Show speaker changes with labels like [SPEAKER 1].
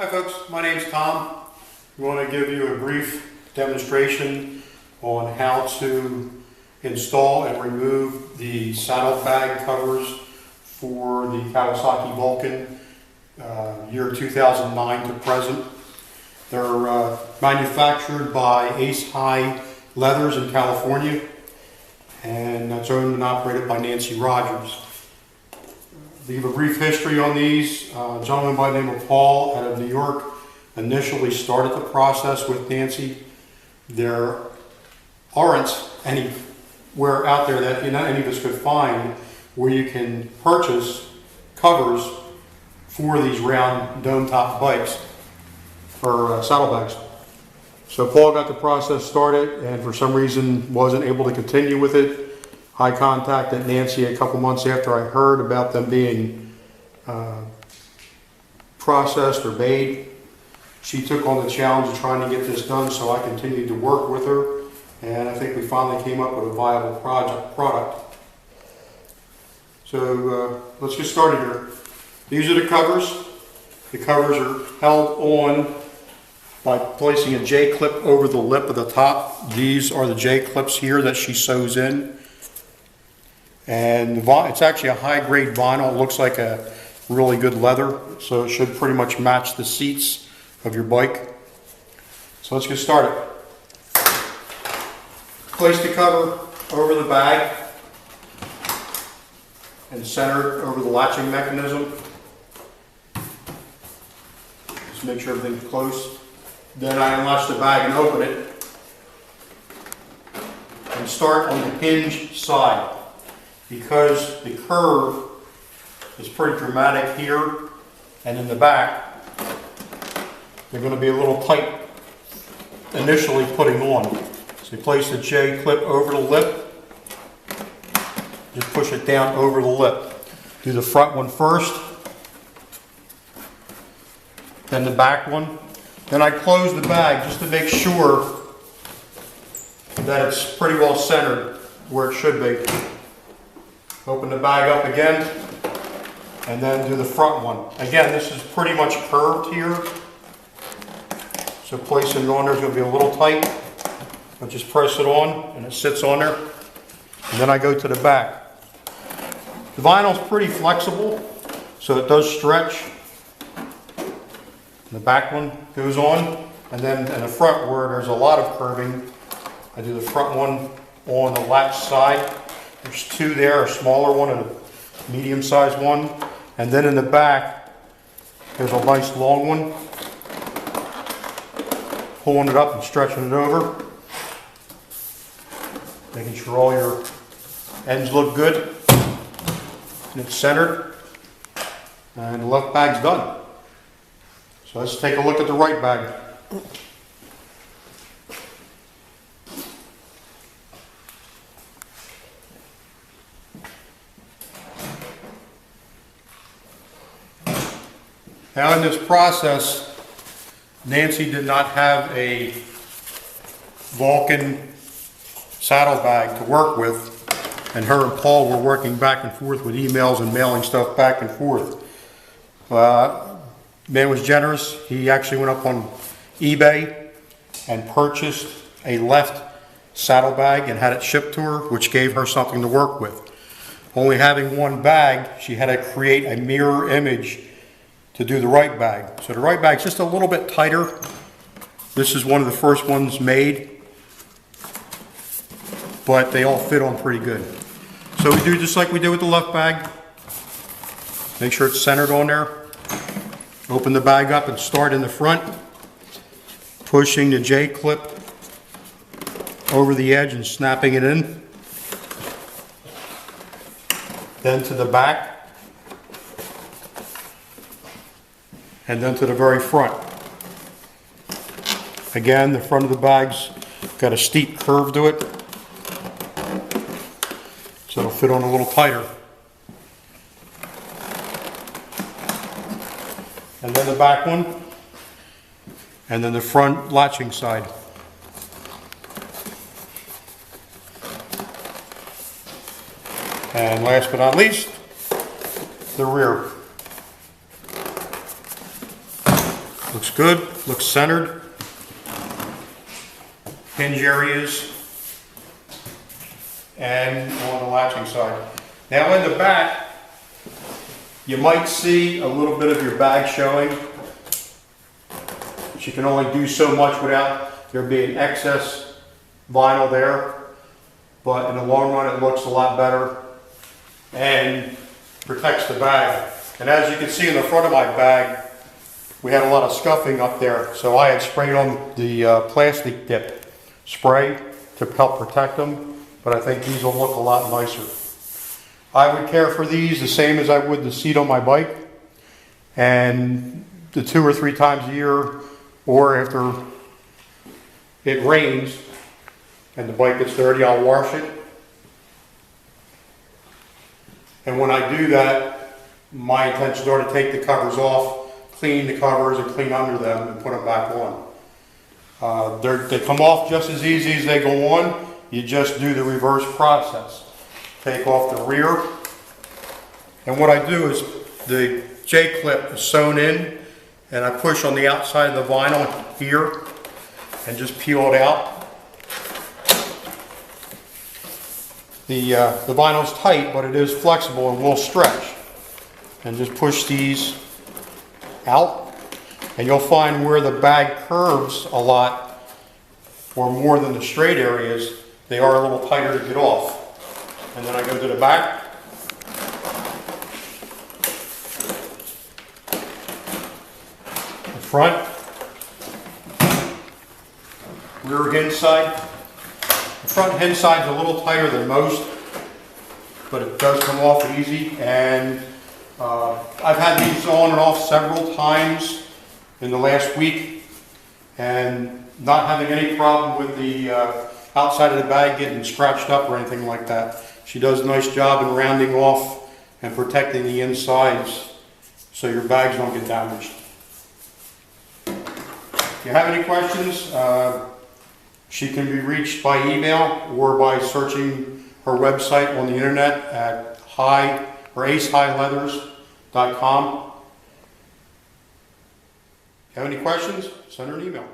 [SPEAKER 1] Hi folks, my name's Tom. We want to give you a brief demonstration on how to install and remove the saddlebag covers for the Kawasaki Vulcan year 2009 to present. They're manufactured by Ace High Leathers in California, and that's owned and operated by Nancy Rogers. To give a brief history on these, a gentleman by the name of Paul out of New York initially started the process with Nancy. There aren't anywhere out there that any of us could find where you can purchase covers for these round dome-top bikes or saddlebags. So Paul got the process started and for some reason wasn't able to continue with it. I contacted Nancy a couple months after I heard about them being processed or made. She took on the challenge of trying to get this done, so I continued to work with her, and I think we finally came up with a viable product. So let's get started here. These are the covers. The covers are held on by placing a J-clip over the lip of the top. These are the J-clips here that she sews in. And it's actually a high-grade vinyl. It looks like a really good leather, so it should pretty much match the seats of your bike. So let's get started. Place the cover over the bag and center it over the latching mechanism. Just make sure everything's close. Then I unlatch the bag and open it and start on the hinge side. Because the curve is pretty dramatic here and in the back, they're going to be a little tight initially putting on. So you place the J-clip over the lip, just push it down over the lip. Do the front one first, then the back one. Then I close the bag just to make sure that it's pretty well centered where it should be. Open the bag up again, and then do the front one. Again, this is pretty much curved here, so placing it on there is going to be a little tight, but just press it on, and it sits on there. And then I go to the back. The vinyl is pretty flexible, so it does stretch. And the back one goes on, and then in the front where there's a lot of curving, I do the front one on the latch side. There's two there, a smaller one and a medium-sized one. And then in the back, there's a nice long one. Pulling it up and stretching it over. Making sure all your ends look good. And it's centered. And the left bag's done. So let's take a look at the right bag. Now in this process, Nancy did not have a Vulcan saddlebag to work with, and her and Paul were working back and forth with emails and mailing stuff back and forth. Man was generous. He actually went up on eBay and purchased a left saddlebag and had it shipped to her, which gave her something to work with. Only having one bag, she had to create a mirror image to do the right bag. So the right bag's just a little bit tighter. This is one of the first ones made, but they all fit on pretty good. So we do just like we did with the left bag. Make sure it's centered on there. Open the bag up and start in the front, pushing the J-clip over the edge and snapping it in. Then to the back. And then to the very front. Again, the front of the bag's got a steep curve to it, so it'll fit on a little tighter. And then the back one, and then the front latching side. And last but not least, the rear. Looks good, looks centered. Hinge areas. And on the latching side. Now in the back, you might see a little bit of your bag showing. But you can only do so much without there being excess vinyl there. But in the long run, it looks a lot better and protects the bag. And as you can see in the front of my bag, we had a lot of scuffing up there. So I had sprayed on the plastic dip spray to help protect them. But I think these will look a lot nicer. I would care for these the same as I would the seat on my bike. And the 2 or 3 times a year, or after it rains and the bike gets dirty, I'll wash it. And when I do that, my intentions are to take the covers off, clean the covers and clean under them and put them back on. They come off just as easy as they go on. You just do the reverse process. Take off the rear. And what I do is the J-clip is sewn in and I push on the outside of the vinyl here and just peel it out. The vinyl's tight, but it is flexible and will stretch. And just push these out. And you'll find where the bag curves a lot, or more than the straight areas, they are a little tighter to get off. And then I go to the back. The front. Rear hinge side. The front hinge side's a little tighter than most, but it does come off easy. And I've had these on and off several times in the last week and not having any problem with the outside of the bag getting scratched up or anything like that. She does a nice job in rounding off and protecting the insides so your bags don't get damaged. If you have any questions, she can be reached by email or by searching her website on the internet at acehighleathers.com. If you have any questions, send her an email.